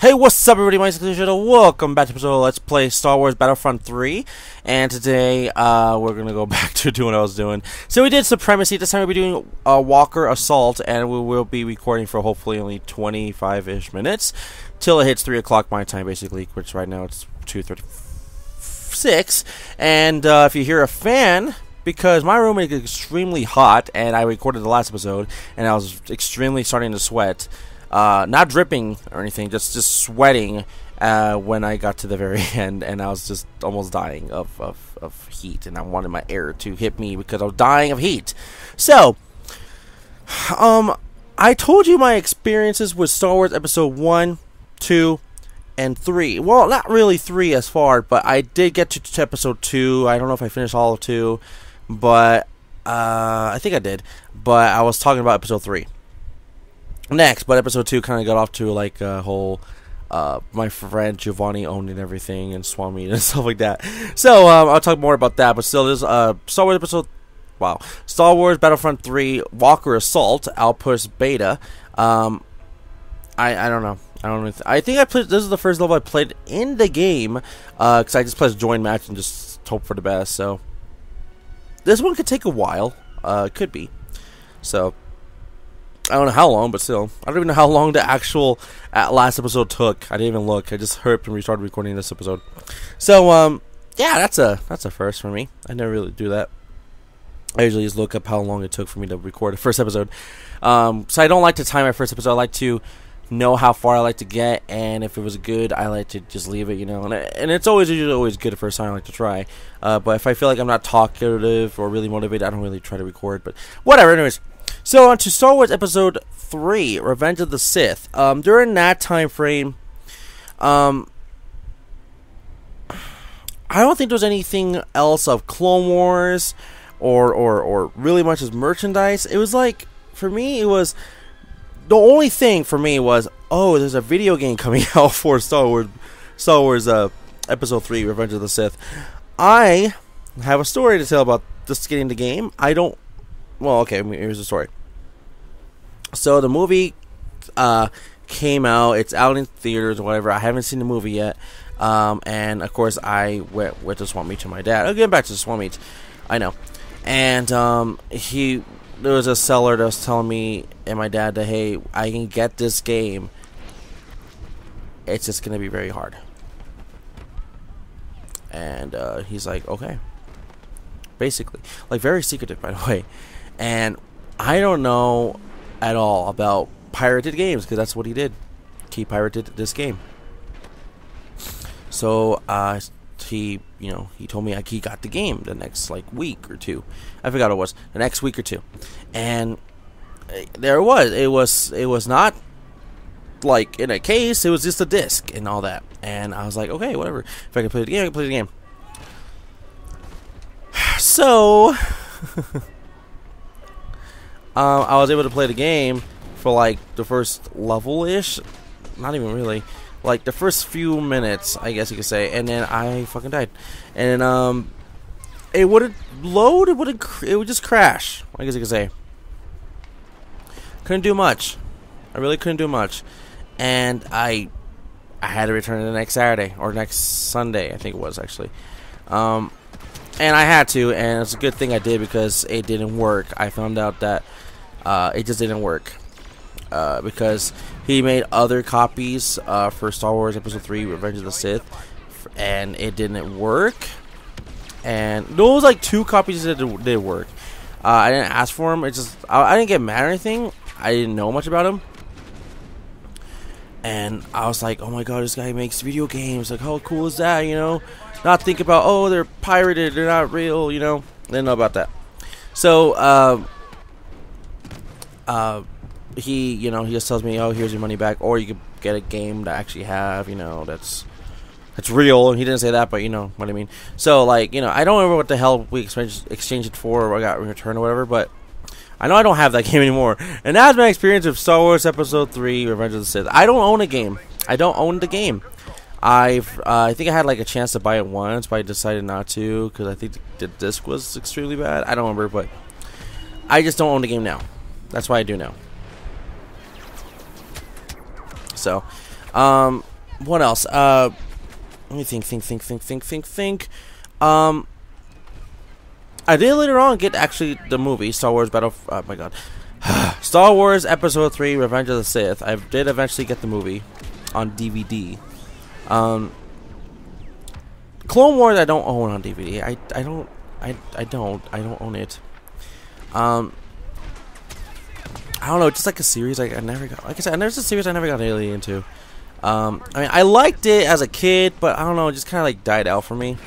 Hey, what's up, everybody? My name is Channel. Welcome back to episode Let's Play Star Wars Battlefront 3. And today, we're gonna go back to doing what I was doing. So we did Supremacy. This time we'll be doing Walker Assault, and we will be recording for hopefully only 25-ish minutes till it hits 3 o'clock my time, basically, which right now it's 2:36. And if you hear a fan, because my room is extremely hot, and I recorded the last episode, and I was extremely starting to sweat. Not dripping or anything, just sweating when I got to the very end, and I was just almost dying of heat, and I wanted my air to hit me because I was dying of heat. So, I told you my experiences with Star Wars Episode 1, 2, and 3. Well, not really 3 as far, but I did get to Episode 2. I don't know if I finished all of 2, but I think I did. But I was talking about Episode 3 next, but episode 2 kind of got off to like a whole my friend Giovanni owning everything and swam meet and stuff like that. So I'll talk more about that, but still, this Star Wars Battlefront 3 Walker Assault Outpost Beta. I don't know. I think I played. This is the first level I played in the game, because I just pressed join match and just hope for the best. So this one could take a while. It could be. So I don't know how long, but still. I don't even know how long the actual last episode took. I didn't even look. I just hurried and restarted recording this episode. So, yeah, that's a first for me. I never really do that. I usually just look up how long it took for me to record the first episode. So I don't like to time my first episode. I like to know how far I like to get, and if it was good, I like to just leave it, you know. And it's usually always good the first time I like to try. But if I feel like I'm not talkative or really motivated, I don't really try to record. But whatever, anyways. So on to Star Wars Episode 3, Revenge of the Sith. During that time frame, I don't think there was anything else of Clone Wars or really much as merchandise. It was like, for me, it was, the only thing for me was, oh, there's a video game coming out for Star Wars Episode 3, Revenge of the Sith. I have a story to tell about just getting the game. Well, okay, here's the story. So the movie came out. It's out in theaters or whatever. I haven't seen the movie yet. And, of course, I went to swap meet to my dad. I'll get back to the swap meet. I know. And there was a seller that was telling me and my dad that, hey, I can get this game. It's just going to be very hard. And he's like, okay. Basically. Like, very secretive, by the way. And I don't know at all about pirated games, because that's what he did. He pirated this game. So he told me he got the game the next like week or two. I forgot what it was. The next week or two, and there it was. It was not like in a case. It was just a disc and all that. And I was like, okay, whatever. If I can play the game, I can play the game. So. I was able to play the game for like the first level-ish, not even really, like the first few minutes, I guess you could say, and then I fucking died, and it wouldn't load, it would just crash, I guess you could say. Couldn't do much. I really couldn't do much, and I had to return it the next Saturday or next Sunday, I think it was actually. And I had to, and it's a good thing I did, because it didn't work. I found out that it just didn't work, because he made other copies for Star Wars Episode 3 Revenge of the Sith, and it didn't work. And there was like 2 copies that did work. I didn't ask for them. It's just I didn't get mad or anything. I didn't know much about him. And I was like, oh my god, this guy makes video games. Like, how cool is that, you know? Not think about, oh, they're pirated, they're not real, you know? Didn't know about that. So, he just tells me, oh, here's your money back, or you could get a game to actually have, that's real. And he didn't say that, but you know what I mean. So, like, I don't remember what the hell we exchanged it for, or I got in return or whatever, but I know I don't have that game anymore. And that's my experience with Star Wars Episode 3, Revenge of the Sith. I don't own a game. I don't own the game. I think I had like a chance to buy it once, but I decided not to, because I think the disc was extremely bad. I don't remember, but I just don't own the game now. That's why I do now. So, what else? Let me think. I did later on get actually the movie Star Wars Battle. Oh my god, Star Wars Episode 3: Revenge of the Sith. I did eventually get the movie on DVD. Clone Wars I don't own on DVD. I don't own it. I don't know, just like a series I never got. Like I said, there's a series I never got really into. I mean, I liked it as a kid, but I don't know, it just kind of like died out for me.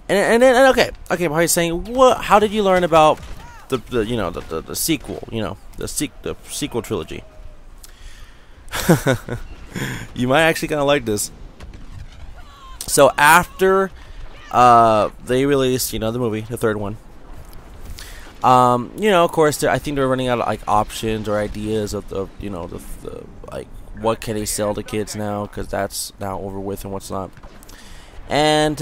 And then okay, probably saying, what? How did you learn about the you know the sequel? You know, the sequel trilogy. You might actually kind of like this. So after they released, you know, the movie, the third one. You know, of course, I think they're running out of like options or ideas of you know the like what can they sell to kids now, because that's now over with and what's not. And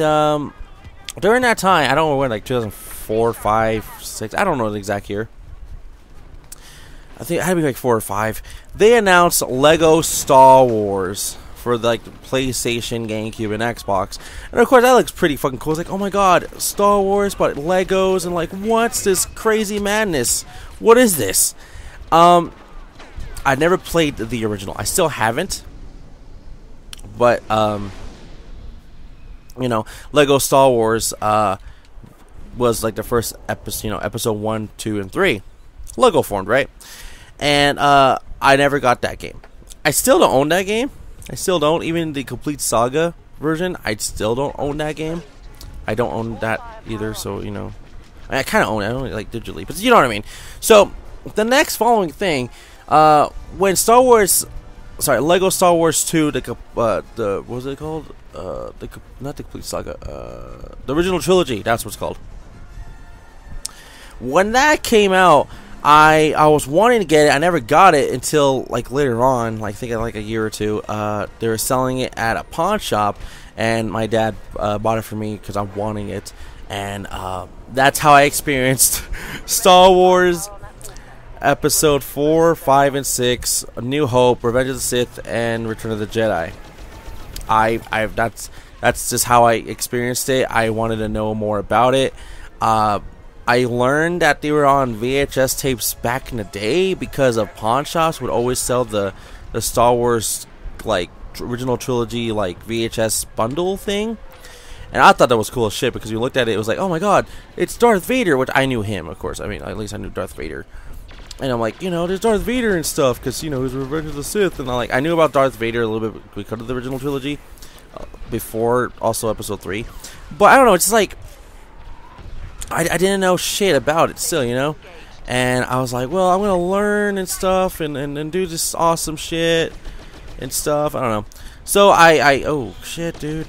during that time, I don't know when, like 2004, 5, 6, I don't know the exact year. I think it had to be like 4 or 5. They announced Lego Star Wars for like the PlayStation, GameCube, and Xbox. And of course, that looks pretty fucking cool. It's like, oh my god, Star Wars, but Legos, and like, what's this crazy madness? What is this? I never played the original. I still haven't. But you know, Lego Star Wars was like the first episode, you know, episode 1, 2, and 3, Lego formed, right? And I never got that game. I still don't own that game. I still don't. Even the complete saga version, I still don't own that game. I don't own that either, so, you know. I kind of own it. I don't like digitally, but you know what I mean. So, the next following thing, when Star Wars, sorry, Lego Star Wars 2, the what was it called? Not the complete saga, the original trilogy, that's what it's called. When that came out, I was wanting to get it. I never got it until like later on, like I think like a year or two. They were selling it at a pawn shop, and my dad bought it for me because I'm wanting it. And that's how I experienced Star Wars Episode 4, 5, and 6, A New Hope, Revenge of the Sith, and Return of the Jedi. That's just how I experienced it. I wanted to know more about it. I learned that they were on VHS tapes back in the day because of pawn shops would always sell the Star Wars like original trilogy like VHS bundle thing. And I thought that was cool as shit because you looked at it, it was like, oh my god, it's Darth Vader, which I knew him, of course. I mean, at least I knew Darth Vader. And I'm like, you know, there's Darth Vader and stuff because, you know, he's Revenge of the Sith. And I knew about Darth Vader a little bit because of the original trilogy before also Episode 3. But I don't know, it's just like, I didn't know shit about it still, you know? And I was like, well, I'm going to learn and stuff and do this awesome shit and stuff. I don't know. So oh, shit, dude.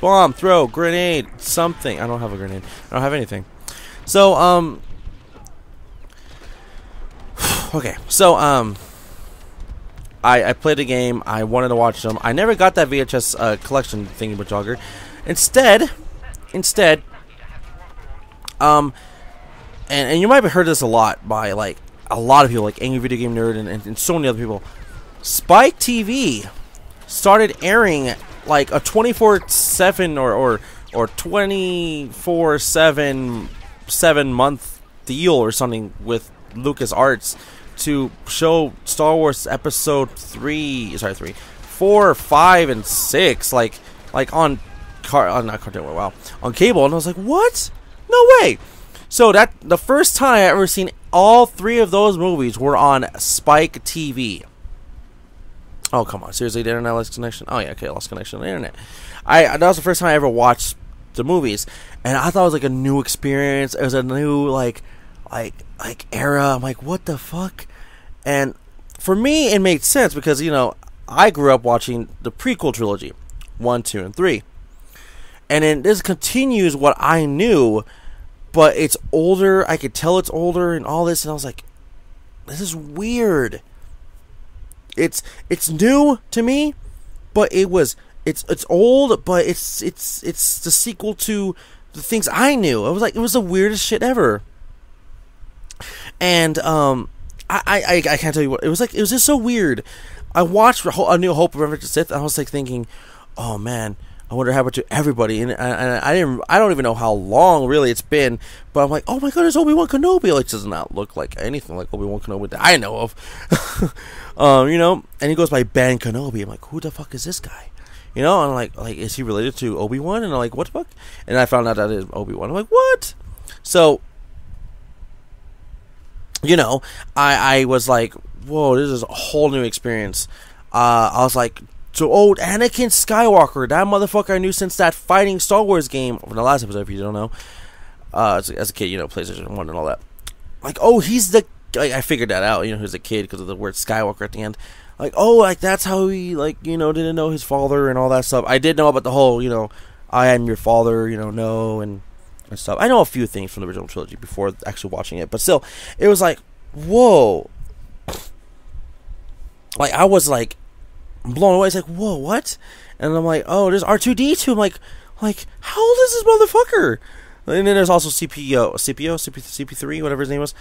Bomb, throw, grenade, something. I don't have a grenade. I don't have anything. So, okay. So, I played the game. I wanted to watch them. I never got that VHS collection thingy with Jogger. Instead, and you might have heard this a lot by like a lot of people, like Angry Video Game Nerd and so many other people. Spike TV started airing like a 24/7 or 24/7 7-month deal or something with LucasArts to show Star Wars Episode 4, 5, and 6 like on not cartoon, wow, on cable. And I was like, what? No way. So that the first time I ever seen all 3 of those movies were on Spike TV. Oh, come on, seriously, the internet lost connection? Oh yeah, okay, lost connection on the internet. That was the first time I ever watched the movies, and I thought it was like a new experience. It was a new like era. I'm like, what the fuck? And for me, it made sense because, you know, I grew up watching the prequel trilogy, 1, 2, and 3. And then this continues what I knew, but it's older. I could tell it's older and all this, and I was like, this is weird. It's new to me, but it's old, but it's the sequel to the things I knew. I was like, it was the weirdest shit ever. And I I can't tell you what it was like. It was just so weird. I watched A New Hope of Revenge of the Sith, and I was like thinking, oh man, I wonder what happened to everybody. And I don't even know how long really it's been, but I'm like, oh my god, it's Obi-Wan Kenobi. Like, does not look like anything like Obi-Wan Kenobi that I know of. You know, and he goes by Ben Kenobi. I'm like, who the fuck is this guy? You know, and I'm like, is he related to Obi-Wan? And I'm like, what the fuck? And I found out that is Obi-Wan. I'm like, what? So, you know, I was like, whoa, this is a whole new experience. I was like, so old Anakin Skywalker, that motherfucker I knew since that fighting Star Wars game from the last episode, if you don't know. As a kid, you know, PlayStation 1 and all that. Like, oh, he's the... Like, I figured that out, you know, he was a kid because of the word Skywalker at the end. Like, oh, like, that's how he, like, you know, didn't know his father and all that stuff. I did know about the whole, you know, I am your father, you know, no, and stuff. I know a few things from the original trilogy before actually watching it, but still, it was like, whoa. Like, I was, like, blown away. It's like, whoa, what? And I'm like, oh, there's R2-D2. I'm like, how old is this motherfucker? And then there's also CP3, whatever his name was.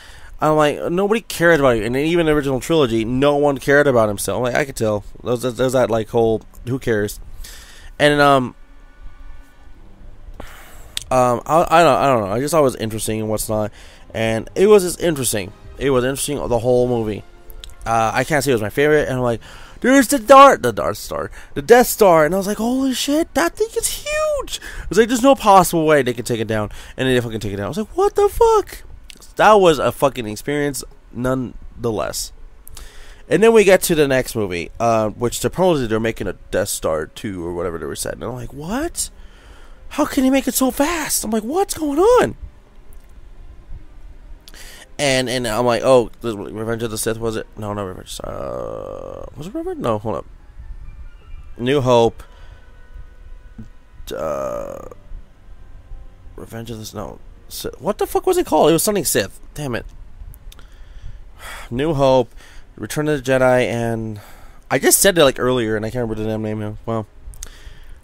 I'm like, nobody cared about it. And even the original trilogy, no one cared about himself. I'm like, I could tell. There's that, like, whole, who cares? And, I don't know. I just thought it was interesting and what's not. And it was just interesting. It was interesting, the whole movie. I can't say it was my favorite. And I'm like, there's the Death Star. And I was like, holy shit, that thing is huge. I was like, there's no possible way they can take it down. And they fucking take it down. I was like, what the fuck? That was a fucking experience, nonetheless. And then we get to the next movie, which supposedly they're making a Death Star 2 or whatever they were saying. And I'm like, what? How can he make it so fast? I'm like, what's going on? And I'm like, oh, Revenge of the Sith, was it? No, not Revenge. Was it Revenge? No, hold up. New Hope. Revenge of the... No. What the fuck was it called? It was something Sith. Damn it. New Hope, Return of the Jedi, and... I just said it like earlier, and I can't remember the damn name. Well,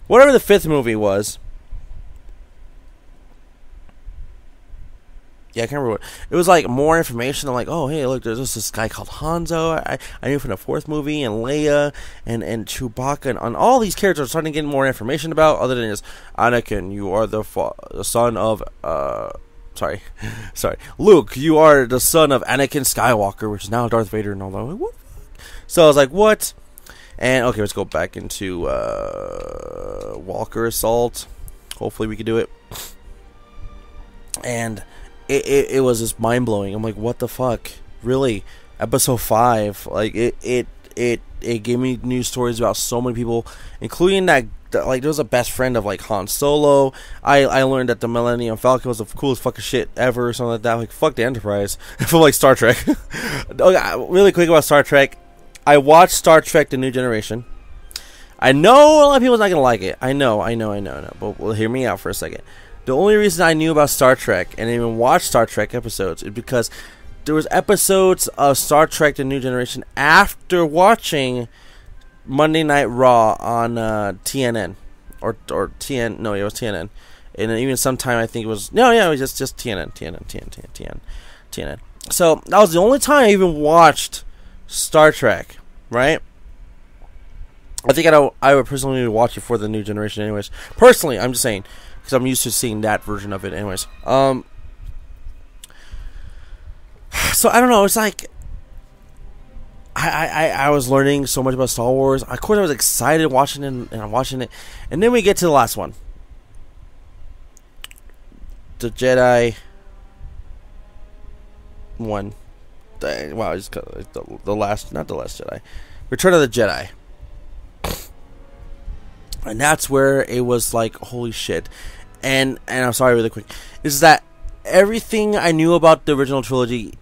whatever the fifth movie was. Yeah, I can't remember what. It was like more information. I'm like, oh, hey, look, there's this guy called Hanzo. I knew from the fourth movie, and Leia, and Chewbacca, and all these characters are starting to get more information about, other than just, Anakin, you are the son of, sorry, Luke, you are the son of Anakin Skywalker, which is now Darth Vader, and all that. Like, what? So I was like, what? And, okay, let's go back into, Walker Assault. Hopefully we can do it. And... It was just mind blowing. I'm like, what the fuck? Really? Episode 5, like it gave me news stories about so many people, including that like there was a best friend of like Han Solo. I learned that the Millennium Falcon was the coolest fucking shit ever, or something like that. Like, fuck the Enterprise. From like Star Trek. Okay, really quick about Star Trek. I watched Star Trek: The New Generation. I know a lot of people's not gonna like it. I know. But well, hear me out for a second. The only reason I knew about Star Trek and even watched Star Trek episodes is because there was episodes of Star Trek: The New Generation after watching Monday Night Raw on TNN or TN. No, it was TNN. And even sometime I think it was it was just TNN. So that was the only time I even watched Star Trek, right? I think I would personally watch it for the New Generation, anyways. Personally, I'm just saying. Because I'm used to seeing that version of it anyways. So I don't know, it's like I was learning so much about Star Wars. Of course I was excited watching it, and I'm watching it. And then we get to the last one. The Jedi one. Wow, just the last, not the Last Jedi. Return of the Jedi. And that's where it was like, holy shit. And I'm sorry, really quick, is that everything I knew about the original trilogy,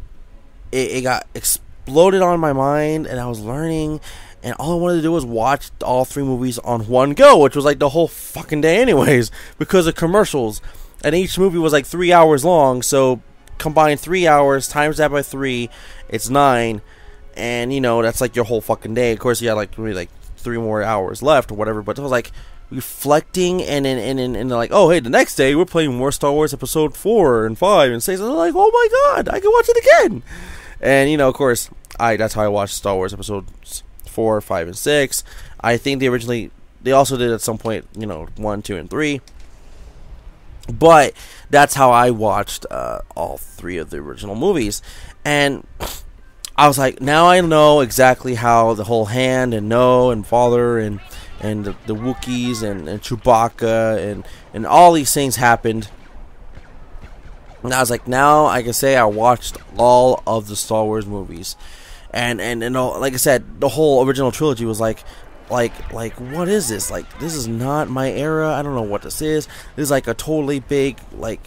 it got exploded on my mind, and I was learning, and all I wanted to do was watch all 3 movies on one go, which was like the whole fucking day anyways, because of commercials, and each movie was like 3 hours long, so combine 3 hours, times that by 3, it's 9, and you know, that's like your whole fucking day. Of course, you had like maybe like 3 more hours left or whatever, but it was like reflecting, and they're like, oh hey, the next day we're playing more Star Wars episode 4 and 5 and 6, and I'm like, oh my god, I can watch it again. And of course, that's how I watched Star Wars episodes 4, 5, and 6. I think they also did at some point 1, 2, and 3. But that's how I watched all 3 of the original movies. And I was like, now I know exactly how the whole hand and no and father and the Wookiees and Chewbacca and all these things happened. And I was like, now I can say I watched all of the Star Wars movies. And like I said, the whole original trilogy was like, what is this? Like, this is not my era. I don't know what this is. This is like a totally big, like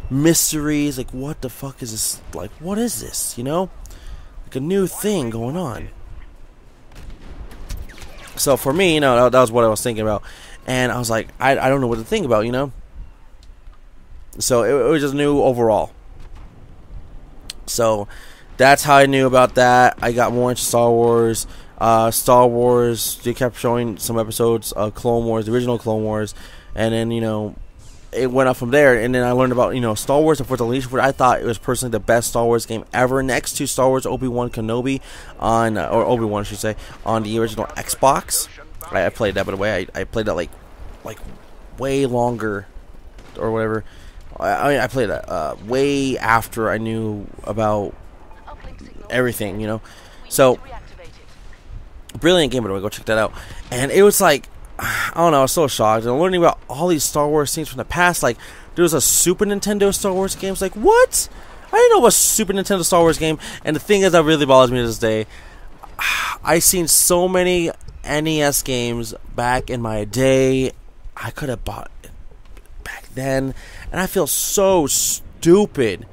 mysteries. Like, what the fuck is this? Like, what is this? Like a new thing going on. So for me, that was what I was thinking about. And I was like, I don't know what to think about, So it was just new overall. So that's how I knew about that. I got more into Star Wars. They kept showing some episodes of Clone Wars, the original Clone Wars, and then it went up from there. And then I learned about Star Wars: The Force Unleashed, which I thought it was personally the best Star Wars game ever, next to Star Wars Obi-Wan Kenobi or Obi-Wan, I should say, on the original Xbox. I played that, by the way. I played that like way longer or whatever. I played that way after I knew about everything, So brilliant game, by the way. Go check that out. And it was like, I don't know, I was so shocked. And learning about all these Star Wars things from the past. Like, there was a Super Nintendo Star Wars game. It's like, what? I didn't know about a Super Nintendo Star Wars game. And the thing is that really bothers me to this day. I seen so many NES games back in my day. I could have bought it back then. And I feel so stupid.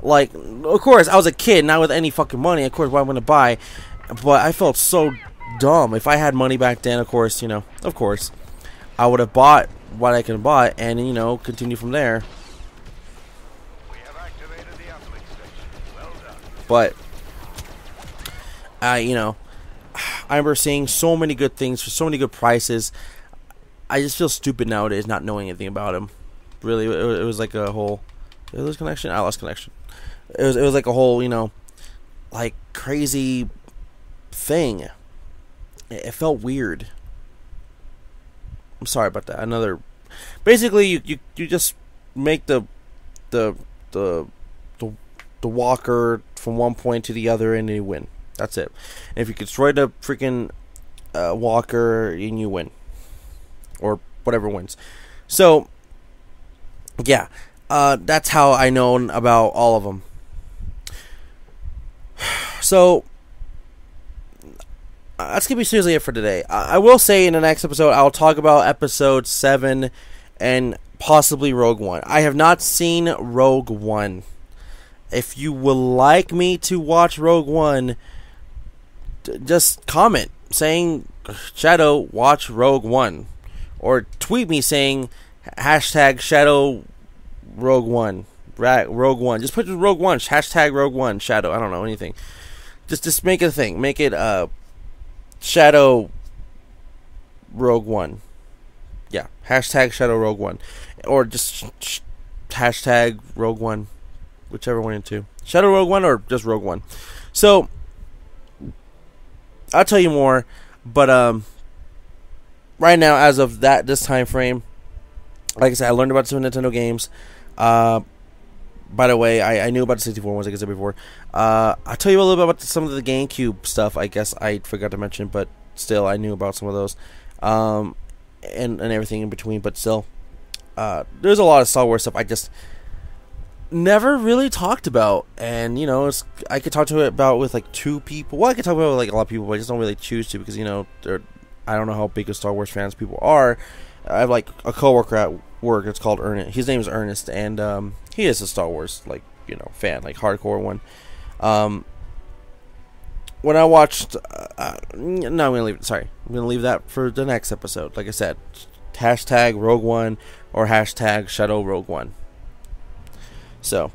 Like, of course, I was a kid, not with any fucking money. Of course, what I'm going to buy. But I felt so dumb. If I had money back then, of course, I would have bought what I could buy and, continue from there. But, I remember seeing so many good things for so many good prices. I just feel stupid nowadays not knowing anything about them. Really, it was like a whole... Did I lose connection? I lost connection. It was like a whole, like crazy thing. It felt weird. I'm sorry about that. Basically, you just make the walker from one point to the other and you win. That's it. And if you destroy the freaking walker, and you win, or whatever wins. So yeah, that's how I know about all of them. So that's gonna be seriously it for today. I will say in the next episode I'll talk about episode 7 and possibly Rogue One. I have not seen Rogue One. If you would like me to watch Rogue One, just comment saying Shadow watch Rogue One, or tweet me saying hashtag Shadow Rogue One. Rogue One. Just put Rogue One. Hashtag Rogue One. Shadow. I don't know anything. Just make it a thing. Make it Shadow Rogue One. Yeah. Hashtag Shadow Rogue One. Or just hashtag Rogue One. Whichever one into. Shadow Rogue One or just Rogue One. So I'll tell you more. But right now, as of this time frame, like I said, I learned about some Nintendo games. By the way, I knew about the 64 ones, like I said before. I'll tell you a little bit about some of the GameCube stuff. I guess I forgot to mention, but still, I knew about some of those. And everything in between, but still. There's a lot of Star Wars stuff I just never really talked about. And, I could talk about with, like, 2 people. Well, I could talk about with, like, a lot of people, but I just don't really choose to because, I don't know how big of Star Wars fans people are. I have, like, a coworker at work. It's called Ernest. His name is Ernest, and he is a Star Wars, like, fan, like, hardcore one. When I watched... no, I'm going to leave it. Sorry. I'm going to leave that for the next episode. Like I said, hashtag Rogue One or hashtag Shadow Rogue One. So,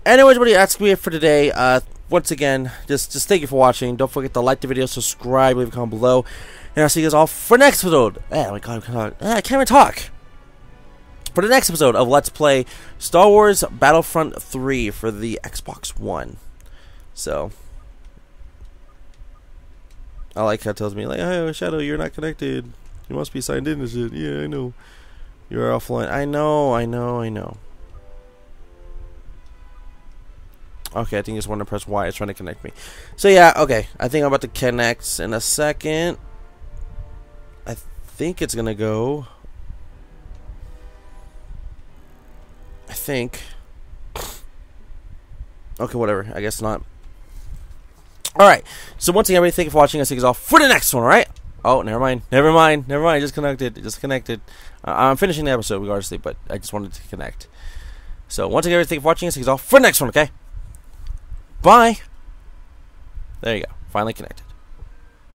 anyways, everybody, that's going to be it for today. Once again, just thank you for watching. Don't forget to like the video, subscribe, leave a comment below. And I'll see you guys all for next episode. Oh my god, I can't even talk. For for the next episode of Let's Play Star Wars Battlefront 3 for the Xbox One. So, I like how it tells me, like, oh, Shadow, you're not connected. You must be signed in and shit. Yeah, I know. You're offline. I know. Okay, I think it's want to press Y. It's trying to connect me. So, yeah, okay. I think I'm about to connect in a second. I think it's going to go. I think. Okay, whatever. I guess not. Alright. So, once again, everybody, thank you for watching. I'll see you guys all for the next one, alright? Oh, never mind. Just connected. I'm finishing the episode regardlessly, but I just wanted to connect. So, once again, everybody, thank you for watching. I'll see you guys all for the next one, okay? Bye. There you go. Finally connected.